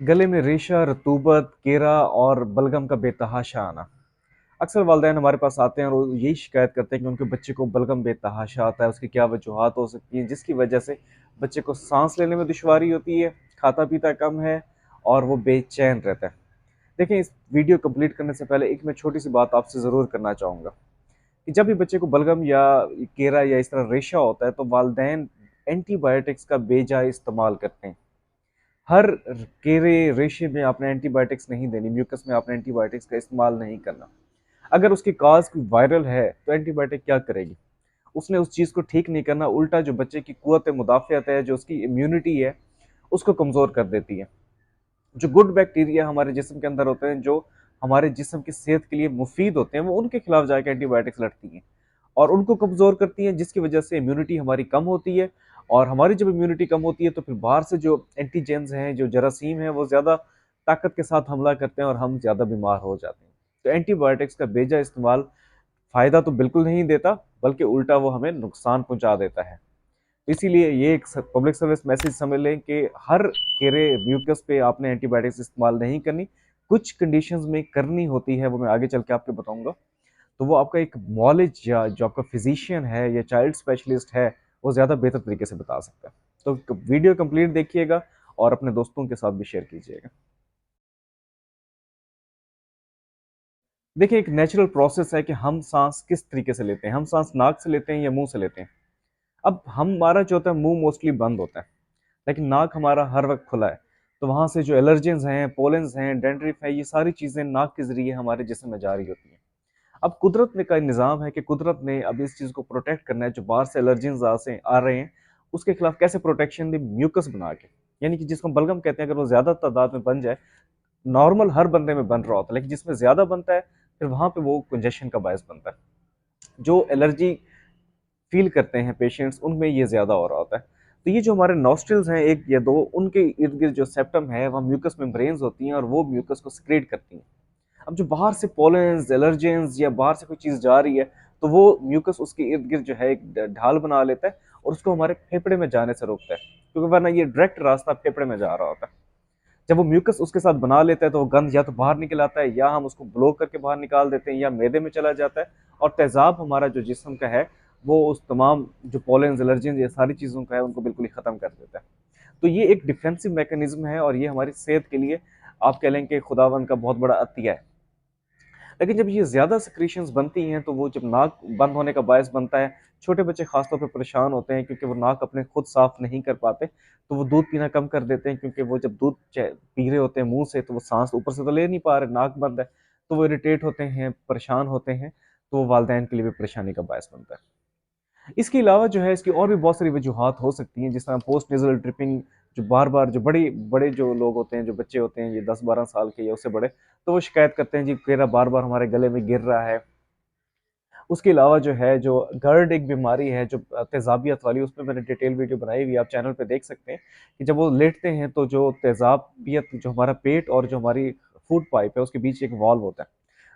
गले में रेशा, रतूबत, केरा और बलगम का बेतहाशा आना। अक्सर वालिदैन हमारे पास आते हैं और वो यही शिकायत करते हैं कि उनके बच्चे को बलगम बेतहाशा आता है। उसकी क्या वजूहात हो सकती हैं जिसकी वजह से बच्चे को सांस लेने में दुश्वारी होती है, खाता पीता कम है और वो बेचैन रहता है। देखिए, इस वीडियो कंप्लीट करने से पहले एक मैं छोटी सी बात आपसे ज़रूर करना चाहूँगा कि जब भी बच्चे को बलगम या केरा या इस तरह रेशा होता है तो वालिदैन एंटीबायोटिक्स का बेजा इस्तेमाल करते हैं। हर केरे रेशे में आपने एंटीबायोटिक्स नहीं देनी, म्यूकस में आपने एंटीबायोटिक्स का इस्तेमाल नहीं करना। अगर उसकी काज कोई वायरल है तो एंटीबायोटिक क्या करेगी? उसने उस चीज़ को ठीक नहीं करना, उल्टा जो बच्चे की कुव्वत मुदाफ़ियत है, जो उसकी इम्यूनिटी है, उसको कमज़ोर कर देती है। जो गुड बैक्टीरिया हमारे जिस्म के अंदर होते हैं, जो हमारे जिस्म की सेहत के लिए मुफीद होते हैं, वो उनके खिलाफ जाके एंटीबायोटिक्स लड़ती हैं और उनको कमज़ोर करती हैं, जिसकी वजह से इम्यूनिटी हमारी कम होती है। और हमारी जब इम्यूनिटी कम होती है तो फिर बाहर से जो एंटीजेंस हैं, जो जरासीम हैं, वो ज़्यादा ताकत के साथ हमला करते हैं और हम ज़्यादा बीमार हो जाते हैं। तो एंटीबायोटिक्स का बेजा इस्तेमाल फ़ायदा तो बिल्कुल नहीं देता, बल्कि उल्टा वो हमें नुकसान पहुँचा देता है। इसीलिए ये एक पब्लिक सर्विस मैसेज समझ लें कि हर केरे म्यूकस पे आपने एंटीबायोटिक्स इस्तेमाल नहीं करनी। कुछ कंडीशंस में करनी होती है, वो मैं आगे चल के आपको बताऊंगा। तो वो आपका एक मॉलेज या जो आपका फिजिशियन है या चाइल्ड स्पेशलिस्ट है, वो ज़्यादा बेहतर तरीके से बता सकता है। तो वीडियो कंप्लीट देखिएगा और अपने दोस्तों के साथ भी शेयर कीजिएगा। देखिए, एक नेचुरल प्रोसेस है कि हम सांस किस तरीके से लेते हैं। हम सांस नाक से लेते हैं या मुंह से लेते हैं। अब हमारा जो होता है, मुंह मोस्टली बंद होता है, लेकिन नाक हमारा हर वक्त खुला है। तो वहाँ से जो एलर्जेंस हैं, पोलेंस हैं, डेंड्रिफ है, ये सारी चीज़ें नाक के ज़रिए हमारे जिस्म में जारी होती हैं। अब कुदरत ने का निज़ाम है कि कुदरत ने अब इस चीज़ को प्रोटेक्ट करना है, जो बाहर से एलर्जेंस आ रहे हैं, उसके खिलाफ कैसे प्रोटेक्शन दे? म्यूकस बना के, यानी कि जिसको हम बलगम कहते हैं। अगर वो ज़्यादा तादाद में बन जाए, नॉर्मल हर बंदे में बन रहा होता है, लेकिन जिसमें ज़्यादा बनता है, फिर वहाँ पे वो कंजेशन का बायस बनता है। जो एलर्जी फील करते हैं पेशेंट्स, उनमें ये ज़्यादा हो रहा होता है। तो ये जो हमारे नॉस्ट्रल्स हैं, एक या दो, उनके इर्द गिर्द जो सेप्टम है, वहाँ म्यूकस मेम्ब्रेन्स होती हैं और वो म्यूकस को सिक्रेट करती हैं। अब जो बाहर से पोलेंस, एलर्जेंस या बाहर से कोई चीज़ जा रही है, तो वो म्यूकस उसके इर्द गिर्द जो है एक ढाल बना लेता है और उसको हमारे फेफड़े में जाने से रोकता है, क्योंकि वरना ये डायरेक्ट रास्ता फेफड़े में जा रहा होता है। जब वो म्यूकस उसके साथ बना लेता है तो वो गंद या तो बाहर निकल आता है, या हम उसको ब्लॉक करके बाहर निकाल देते हैं, या मैदे में चला जाता है और तेजाब हमारा जो जिस्म का है, वो उस तमाम जो पोलेंस, एलर्जेंस, ये सारी चीज़ों का है, उनको बिल्कुल ही ख़त्म कर देता है। तो ये एक डिफेंसिव मैकेनिज्म है और ये हमारी सेहत के लिए, आप कह लें कि खुदावन का बहुत बड़ा अतिया है। लेकिन जब ये ज़्यादा सिक्रीशंस बनती हैं तो वो जब नाक बंद होने का बायस बनता है। छोटे बच्चे खासतौर पे परेशान होते हैं क्योंकि वो नाक अपने खुद साफ नहीं कर पाते, तो वो दूध पीना कम कर देते हैं, क्योंकि वो जब दूध पी रहे होते हैं मुंह से, तो वो सांस ऊपर से तो ले नहीं पा रहे, नाक बंद है। तो वो इरिटेट होते हैं, परेशान होते हैं। तो वो वालदेन के लिए भी परेशानी का बायस बनता है। इसके अलावा जो है, इसकी और भी बहुत सारी वजूहात हो सकती हैं, जिस तरह पोस्ट नेज़ल ड्रिपिंग। जो बार-बार, जो बड़े बड़े जो लोग होते हैं, जो बच्चे होते हैं, ये 10-12 साल के या उससे बड़े, तो वो शिकायत करते हैं जी, केरा बार-बार हमारे गले में गिर रहा है। उसके अलावा जो है, जो गर्ड एक बीमारी है जो तेज़ाबियत वाली, उसपे मैंने डिटेल वीडियो बनाई हुई है, आप चैनल पे देख सकते हैं कि जब वो लेटते हैं तो जो तेज़ाबियत, जो हमारा पेट और जो हमारी फूड पाइप है, उसके बीच एक वाल्व होता है,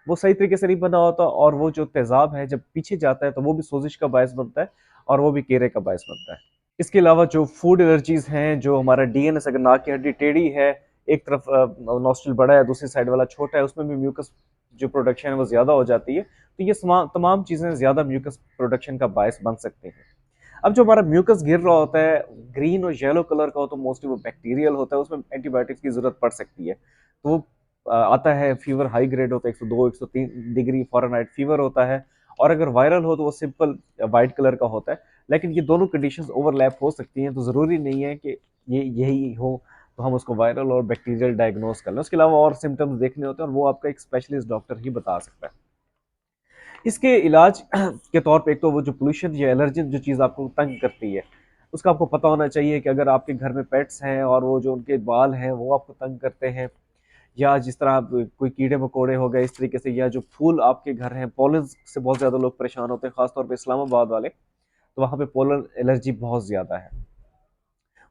वो सही तरीके से नहीं बना होता और वो जो तेज़ाब है जब पीछे जाता है तो वो भी सोजिश का बायस बनता है और वो भी केरे का बायस बनता है। इसके अलावा जो फूड एलर्जीज़ हैं, जो हमारा डीएनएस, अगर नाक की हड्डी टेढ़ी है, एक तरफ नॉस्ट्रिल बड़ा है, दूसरी साइड वाला छोटा है, उसमें भी म्यूकस जो प्रोडक्शन है वो ज़्यादा हो जाती है। तो ये तमाम चीज़ें ज़्यादा म्यूकस प्रोडक्शन का बायस बन सकती हैं। अब जो हमारा म्यूकस गिर रहा होता है, ग्रीन और येलो कलर का हो, तो मोस्टली वो बैक्टीरियल होता है, उसमें एंटीबायोटिक्स की ज़रूरत पड़ सकती है। तो वो आता है, फीवर हाई ग्रेड होता है, 102 103 डिग्री फ़ारेनहाइट फीवर होता है। और अगर वायरल हो तो वो सिंपल वाइट कलर का होता है। लेकिन ये दोनों कंडीशंस ओवरलैप हो सकती हैं, तो ज़रूरी नहीं है कि ये यही हो तो हम उसको वायरल और बैक्टीरियल डायग्नोज कर लें। उसके अलावा और सिम्टम्स देखने होते हैं और वो आपका एक स्पेशलिस्ट डॉक्टर ही बता सकता है। इसके इलाज के तौर पे, एक तो वो जो पोल्यूशन या एलर्जन जो चीज़ आपको तंग करती है, उसका आपको पता होना चाहिए कि अगर आपके घर में पेट्स हैं और वो जो उनके बाल हैं वो आपको तंग करते हैं, या जिस तरह आप कोई कीड़े मकोड़े हो गए इस तरीके से, या जो फूल आपके घर हैं, पोलन से बहुत ज़्यादा लोग परेशान होते हैं, खासतौर पे इस्लामाबाद वाले। तो वहाँ पे पोलन एलर्जी बहुत ज़्यादा है।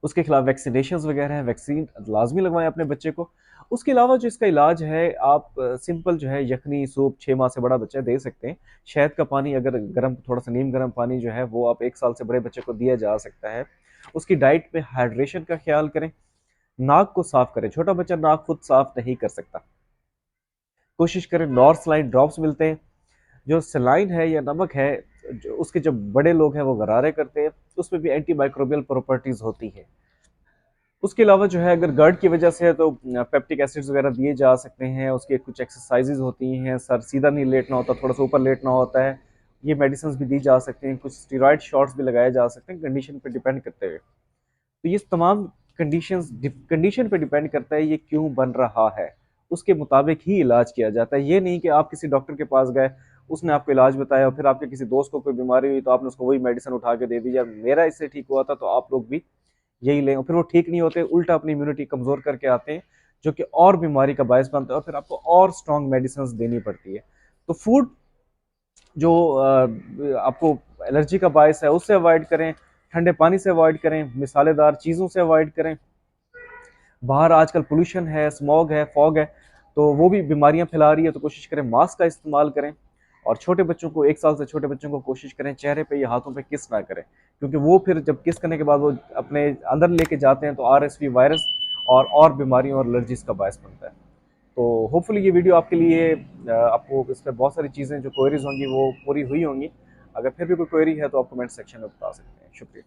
उसके खिलाफ वैक्सीनेशंस वगैरह हैं, वैक्सीन लाजमी लगवाएं अपने बच्चे को। उसके अलावा जो इसका इलाज है, आप सिंपल जो है यखनी सूप 6 माह से बड़ा बच्चा दे सकते हैं। शहद का पानी, अगर गर्म, थोड़ा सा नीम गर्म पानी जो है वो आप 1 साल से बड़े बच्चे को दिया जा सकता है। उसकी डाइट में हाइड्रेशन का ख्याल करें। नाक को साफ करें, छोटा बच्चा नाक खुद साफ नहीं कर सकता। कोशिश करें, नॉर्थ सलाइन ड्रॉप्स मिलते हैं, जो सलाइन है या नमक है, जो उसके जो बड़े लोग हैं वो गरारे करते हैं, उसमें भी एंटी माइक्रोबियल प्रॉपर्टीज होती है। उसके अलावा जो है अगर गर्ड की वजह से है तो पेप्टिक एसिड्स वगैरह दिए जा सकते हैं। उसके कुछ एक्सरसाइजेज होती हैं, सर सीधा नहीं लेटना होता, थोड़ा सा ऊपर लेटना होता है, ये मेडिसिन भी दी जा सकती हैं। कुछ स्टीरॉयड शॉट्स भी लगाए जा सकते हैं, कंडीशन पे डिपेंड करते हुए। तो ये तमाम कंडीशन पे डिपेंड करता है ये क्यों बन रहा है, उसके मुताबिक ही इलाज किया जाता है। ये नहीं कि आप किसी डॉक्टर के पास गए, उसने आपको इलाज बताया और फिर आपके किसी दोस्त को कोई बीमारी हुई तो आपने उसको वही मेडिसिन उठा के दे दी, या मेरा इससे ठीक हुआ था तो आप लोग भी यही लें, और फिर वो ठीक नहीं होते, उल्टा अपनी इम्यूनिटी कमजोर करके आते हैं, जो कि और बीमारी का बायस बनता है और फिर आपको और स्ट्रॉन्ग मेडिसिन देनी पड़ती है। तो फूड जो आपको एलर्जी का बायस है उससे अवॉइड करें, ठंडे पानी से अवॉइड करें, मिसालेदार चीज़ों से अवॉइड करें। बाहर आजकल पोल्यूशन है, स्मॉग है, फॉग है, तो वो भी बीमारियां फैला रही है, तो कोशिश करें मास्क का इस्तेमाल करें। और छोटे बच्चों को, 1 साल से छोटे बच्चों को कोशिश करें चेहरे पे या हाथों पे किस ना करें, क्योंकि वो फिर जब किस करने के बाद वो अपने अंदर लेके जाते हैं तो आरएसवी वायरस और बीमारियों और एलर्जीज का बायस बनता है। तो होपफुली ये वीडियो आपके लिए आपको इस पर बहुत सारी चीज़ें जो क्वेरीज होंगी वो पूरी हुई होंगी। अगर फिर भी कोई क्वेरी है तो आप कमेंट सेक्शन में बता सकते हैं। शुक्रिया।